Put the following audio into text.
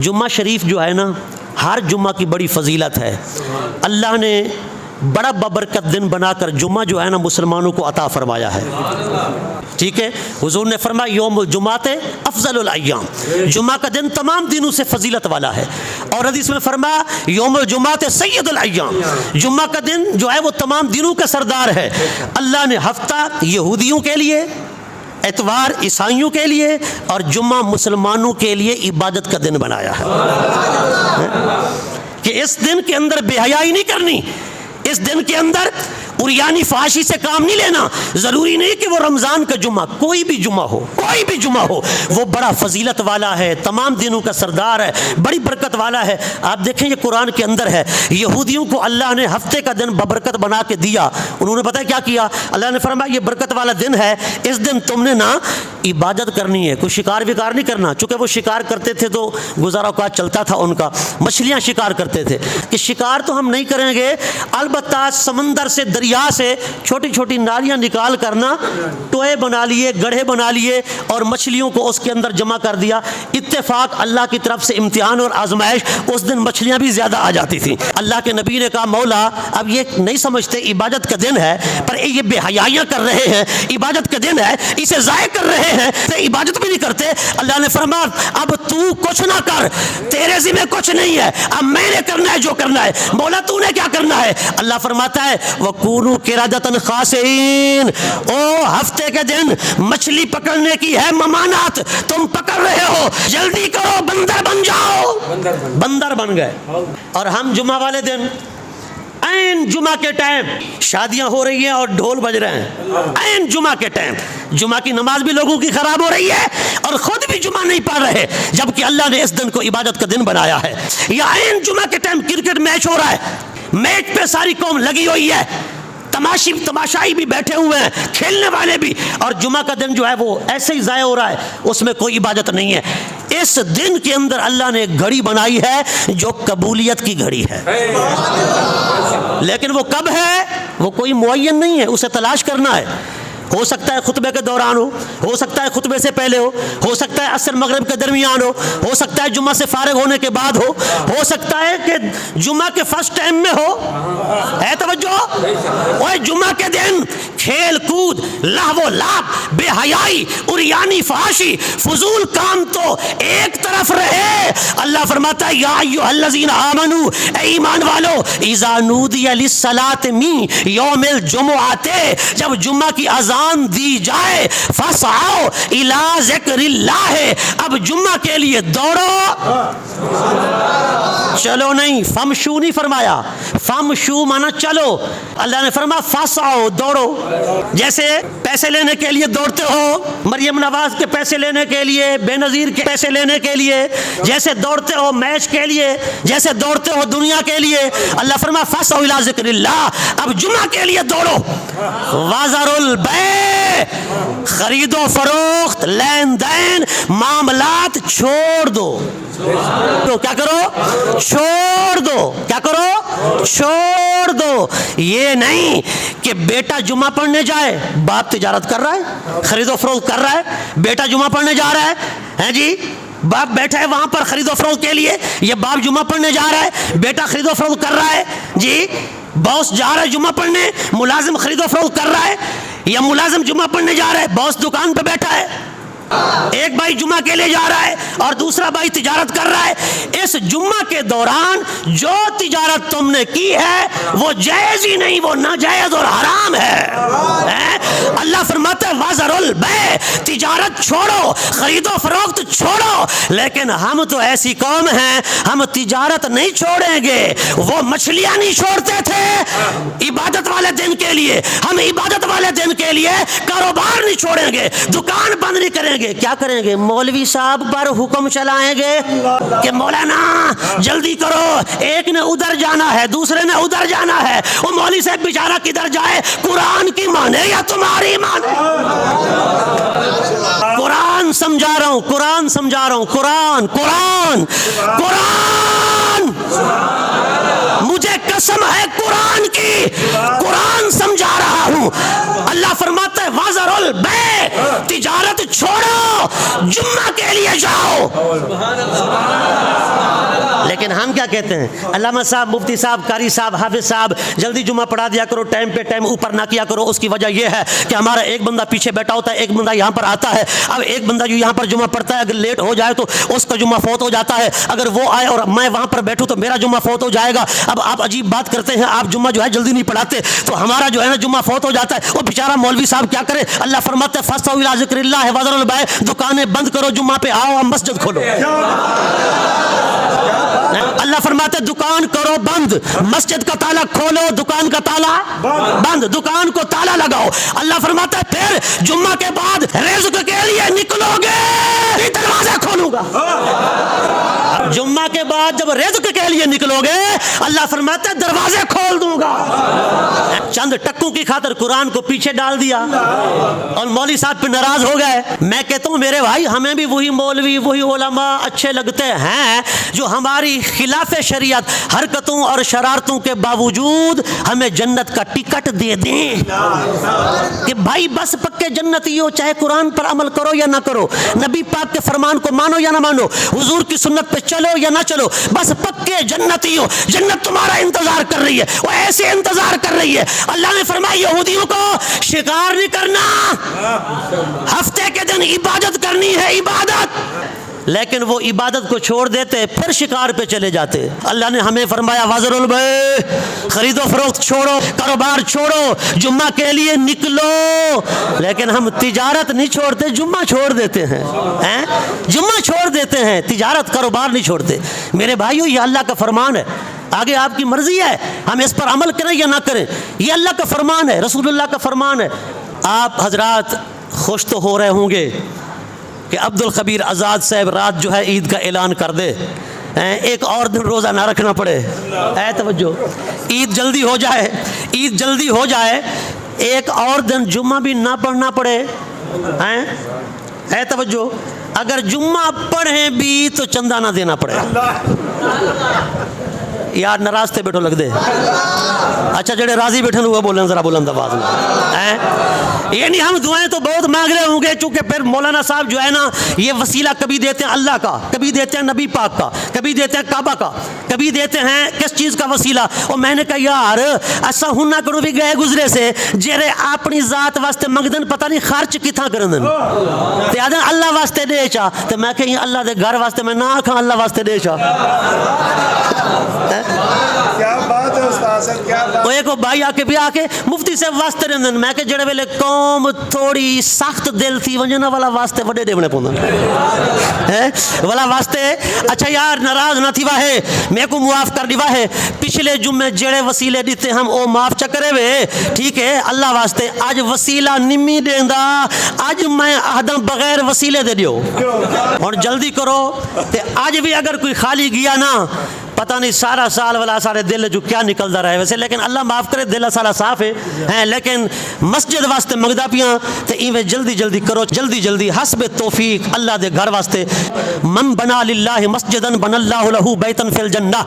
جمعہ شریف جو ہے نا، ہر جمعہ کی بڑی فضیلت ہے. اللہ نے بڑا بابرکت دن بنا کر جمعہ جو ہے نا مسلمانوں کو عطا فرمایا ہے. ٹھیک ہے، حضور نے فرمایا یوم الجمعۃ افضل الایام، جمعہ کا دن تمام دنوں سے فضیلت والا ہے. اور حدیث میں فرمایا یوم الجمعۃ سید الایام، جمعہ کا دن جو ہے وہ تمام دنوں کا سردار ہے. اللہ نے ہفتہ یہودیوں کے لیے، اتوار عیسائیوں کے لیے اور جمعہ مسلمانوں کے لیے عبادت کا دن بنایا ہے کہ اس دن کے اندر بے حیائی نہیں کرنی، اس دن کے اندر عریانی فحاشی سے کام نہیں لینا. ضروری نہیں کہ وہ رمضان کا جمعہ، کوئی بھی جمعہ ہو، کوئی بھی جمعہ ہو، وہ بڑا فضیلت والا ہے، تمام دنوں کا سردار ہے، بڑی برکت والا ہے. آپ دیکھیں یہ قرآن کے اندر ہے، یہودیوں کو اللہ نے ہفتے کا دن ببرکت بنا کے دیا. انہوں نے پتہ کیا کیا؟ اللہ نے فرمایا یہ برکت والا دن ہے، اس دن تم نے نا عبادت کرنی ہے، کوئی شکار وکار نہیں کرنا. چونکہ وہ شکار کرتے تھے تو گزارا اوقات چلتا تھا ان کا، مچھلیاں شکار کرتے تھے کہ شکار تو ہم نہیں کریں گے، البتہ سمندر سے دریا سے چھوٹی چھوٹی نالیاں نکال کرنا ٹوئے بنا لیے، گڑھے بنا لیے اور مچھلیوں کو اس کے اندر جمع کر دیا. اتفاق اللہ کی طرف سے امتحان اور آزمائش، اس دن مچھلیاں بھی زیادہ آ جاتی تھیں. اللہ کے نبی نے کہا مولا اب یہ نہیں سمجھتے عبادت کا دن ہے، پر یہ بے حیائیاں کر رہے ہیں، عبادت کا دن ہے اسے ضائع کر رہے ہیں، تو عبادت بھی نہیں کرتے. اللہ نے فرمایا اب تو کچھ نہ کر، تیرے ذمہ کچھ نہیں ہے، اب میں نے کرنا ہے جو کرنا ہے. مولا تو نے کیا کرنا ہے؟ اللہ فرماتا ہے وَقُولُوا قِرَدَةً خَاسِئِينَ، او ہفتے کے دن مچھلی پکڑنے کی ہے ممانعت، تم پکڑ رہے ہو، جلدی کرو بندر بن جاؤ. بندر بن گئے. اور ہم جمعہ والے دن عین جمعہ کے ٹائم شادیاں ہو رہی ہیں اور ڈھول بج رہے ہیں، عین جمعہ کے ٹائم جمعہ کی نماز بھی لوگوں کی خراب ہو رہی ہے اور خود بھی جمعہ نہیں پڑھ رہے، جبکہ اللہ نے اس دن کو عبادت کا دن بنایا ہے. یا عین جمعہ کے ٹائم کرکٹ میچ ہو رہا ہے، میچ پہ ساری قوم لگی ہوئی ہے، تماشائی بھی بیٹھے ہوئے ہیں، کھیلنے والے بھی، اور جمعہ کا دن جو ہے وہ ایسے ہی ضائع ہو رہا ہے، اس میں کوئی عبادت نہیں ہے. اس دن کے اندر اللہ نے ایک گھڑی بنائی ہے جو قبولیت کی گھڑی ہے، لیکن وہ کب ہے وہ کوئی معین نہیں ہے، اسے تلاش کرنا ہے. ہو سکتا ہے خطبے کے دوران ہو سکتا ہے خطبے سے پہلے ہو سکتا ہے عصر مغرب کے درمیان ہو سکتا ہے جمعہ سے فارغ ہونے کے بعد ہو سکتا ہے کہ جمعہ کے فرسٹ ٹائم میں ہو. ہے توجہ؟ اوے جمعہ کے دن کھیل کود، لہو و لعب، بے حیائی، عریانی فحاشی، فضول کام تو ایک طرف رہے. اللہ فرماتا ہے یا ایھا الذین آمنوا، اے ایمان والو، اذا نودی للصلاۃ من یوم الجمعۃ، جب جمعہ کی اذان دی جائے، فسعوا الی ذکر اللہ، اب جمعہ کے لیے دوڑو. چلو نہیں، فمشو نہیں فرمایا، فمشو مانا چلو. اللہ نے فرمایا فسعوا، دوڑو. جیسے پیسے لینے کے لیے دوڑتے ہو، مریم نواز کے پیسے لینے کے لیے، بے نظیر کے پیسے لینے کے لیے، جیسے دوڑتے ہو میچ کے لیے، جیسے دوڑتے ہو دنیا کے لیے، اللہ فرمایا فسعوا الی ذکر اللہ، اب جمعہ کے لیے دوڑو. وذروا البیع، خرید و فروخت، لین دین، معاملات چھوڑ دو. تو کیا کرو؟ چھوڑ دو. کیا کرو؟ چھوڑ دو. یہ نہیں کہ بیٹا جمعہ پڑھنے جائے، باپ تجارت کر رہا ہے، خرید و فروخت کر رہا ہے، بیٹا جمعہ پڑھنے جا رہا ہے جی، باپ بیٹھا ہے وہاں پر خرید و فروخت کے لیے، یہ باپ جمعہ پڑھنے جا رہا ہے، بیٹا خرید و فروخت کر رہا ہے جی، باس جا رہا ہے جمعہ پڑھنے، ملازم خرید و فروخت کر رہا ہے، یا ملازم جمعہ پڑھنے جا رہا ہے، باس دکان پہ بیٹھا ہے. ایک بھائی جمعہ کے لیے جا رہا ہے اور دوسرا بھائی تجارت کر رہا ہے. اس جمعہ کے دوران جو تجارت تم نے کی ہے وہ جائز ہی نہیں، وہ ناجائز اور حرام ہے. اللہ فرماتا ہے وذروا البیع، تجارت چھوڑو، خرید و فروخت چھوڑو. لیکن ہم تو ایسی قوم ہیں، ہم تجارت نہیں چھوڑیں گے. وہ مچھلیاں نہیں چھوڑتے تھے عبادت والے دن کے لیے، ہم عبادت والے دن کے لیے کاروبار نہیں چھوڑیں گے، دکان بند نہیں کریں گے. کیا کریں گے؟ مولوی صاحب پر حکم چلائیں گے کہ مولانا جلدی کرو، ایک نے ادھر جانا ہے، دوسرے نے ادھر جانا ہے. وہ مولوی صاحب بیچارہ کدھر جائے؟ قرآن کی مانے یا تمہاری مانے؟ قرآن سمجھا رہا ہوں، قرآن سمجھا رہا ہوں، قرآن قرآن قرآن، مجھے قسم ہے قرآن کی، قرآن سمجھا رہا ہوں. ہوں. اللہ فرماتا ہے وَذَرُوا الْبَيْعَ، تجارت چھوڑو، جمعہ کے لیے جاؤ. لیکن ہم کیا کہتے ہیں؟ علامہ صاحب، مفتی صاحب، قاری صاحب، حافظ صاحب، جلدی جمعہ پڑھا دیا کرو، ٹائم پہ ٹائم اوپر نہ کیا کرو. اس کی وجہ یہ ہے کہ ہمارا ایک بندہ پیچھے بیٹھا ہوتا ہے، ایک بندہ یہاں پر آتا ہے. اب ایک بندہ جو یہاں پر جمعہ پڑھتا ہے اگر لیٹ ہو جائے تو اس کا جمعہ فوت ہو جاتا ہے. اگر وہ آئے اور میں وہاں پر بیٹھوں تو میرا جمعہ فوت ہو جائے گا. اب آپ عجیب بات کرتے ہیں، آپ جمعہ جو ہے جلدی نہیں پڑھاتے تو ہمارا جو ہے نا جمعہ فوت ہو جاتا ہے. وہ بیچارہ مولوی صاحب کیا کرے؟ اللہ فرماتا ہے فَاسْتَوْا إِلَىٰ ذِكْرِ اللَّهِ وَذَرُوا الْبَيْعَ، دکانیں بند کرو، جمعہ پہ آؤ، اب مسجد کھولو. اللہ فرماتے دکان کرو بند، مسجد کا تالا کھولو، دکان کا تالا بند، دکان کو تالا لگاؤ. اللہ فرماتا ہے پھر جمعہ کے بعد رزق کے لیے نکلو گے، دروازے کھولوں گا. جمعہ کے بعد جب رزق کے لیے نکلو گے اللہ فرماتا ہے دروازے کھول دوں گا. چند ٹکوں کی خاطر قرآن کو پیچھے ڈال دیا اور مولوی صاحب پہ ناراض ہو گئے. میں کہتا ہوں میرے بھائی، ہمیں بھی وہی مولوی، وہی علماء اچھے لگتے ہیں جو ہماری خلاف شریعت حرکتوں اور شرارتوں کے باوجود ہمیں جنت کا ٹکٹ دے دیں کہ بھائی بس پکے جنتی ہو، چاہے قرآن پر عمل کرو یا نہ کرو، نبی پاک کے فرمان کو مانو یا نہ مانو، حضور کی سنت پہ چلو یا نہ چلو، بس پکے جنتی ہو. جنت تمہارا انتظار کر رہی ہے، وہ ایسے انتظار کر رہی ہے. اللہ نے فرمایا یہودیوں کو شکار نہیں کرنا، ہفتے کے دن عبادت کرنی ہے، عبادت. لیکن وہ عبادت کو چھوڑ دیتے، پھر شکار پہ چلے جاتے. اللہ نے ہمیں فرمایا وَذَرُوا الْبَيْعَ، خرید و فروخت چھوڑو، کاروبار چھوڑو، جمعہ کے لیے نکلو. لیکن ہم تجارت نہیں چھوڑتے، جمعہ چھوڑ دیتے ہیں. جمعہ چھوڑ دیتے ہیں، تجارت کاروبار نہیں چھوڑتے. میرے بھائیو یہ اللہ کا فرمان ہے، آگے آپ کی مرضی ہے ہم اس پر عمل کریں یا نہ کریں. یہ اللہ کا فرمان ہے، رسول اللہ کا فرمان ہے. آپ حضرات خوش تو ہو رہے ہوں گے کہ عبد الخبیر آزاد صاحب رات جو ہے عید کا اعلان کر دے، ایک اور دن روزہ نہ رکھنا پڑے. اے توجہ، عید جلدی ہو جائے، عید جلدی ہو جائے، ایک اور دن جمعہ بھی نہ پڑھنا پڑے. اے توجہ، اگر جمعہ پڑھیں بھی تو چندہ نہ دینا پڑے. یار ناراض تھے بیٹھو لگ دے. اچھا جڑے راضی بیٹھے وہ بولیں ذرا بلند آواز میں. یعنی ہم دعائیں تو بہت مانگ رہے ہوں گے، چونکہ پھر مولانا صاحب جو ہے نا یہ وسیلہ کبھی دیتے ہیں اللہ کا، کبھی دیتے ہیں نبی پاک کا، کبھی دیتے ہیں کعبہ کا، کبھی دیتے ہیں کس چیز کا وسیلہ. اور میں نے کہا یار ایسا ہوں نہ کرو بھی گئے گزرے سے جڑے اپنی ذات واسطے منگدن پتہ نہیں خرچ کتھاں کرن تے آدھے اللہ واسطے دے چا، تے میں کہیں اللہ دے گھر واسطے میں نہ آکھاں اللہ واسطے دے چا. کیا بات ہے استاد صاحب، کیا بات. وہ ایک بھائی آ کے بھی آ کے مفتی سے واسطے رہندن، میں کہ جڑے ویلے قوم تھوڑی سخت دل تھی ونجنا والا واسطے وڈے دیونے پوندن والا واسطے. اچھا یار ناراض نہ تھی واہے، میں کو معاف کر دی واہے، پچھلے جمعے جڑے وسیلے دیتے ہم او معاف چکرے وے، ٹھیک ہے اللہ واسطے. اج وسیلہ نمی دیندا، اج میں آہداں بغیر وسیلے دے دیو. اور جلدی کرو تے اج بھی اگر کوئی خالی گیا نا پتہ نہیں سارا سال والا سارے دل جو کیا نکلتا رہے ویسے. لیکن اللہ معاف کرے دل سارا صاف ہے لیکن مسجد واسطے منگدا پیاں تے ایویں جلدی جلدی کرو، جلدی جلدی حسب توفیق اللہ دے گھر واسطے. من بنا للہ مسجدا بنا اللہ لہ بیتا فی الجنہ.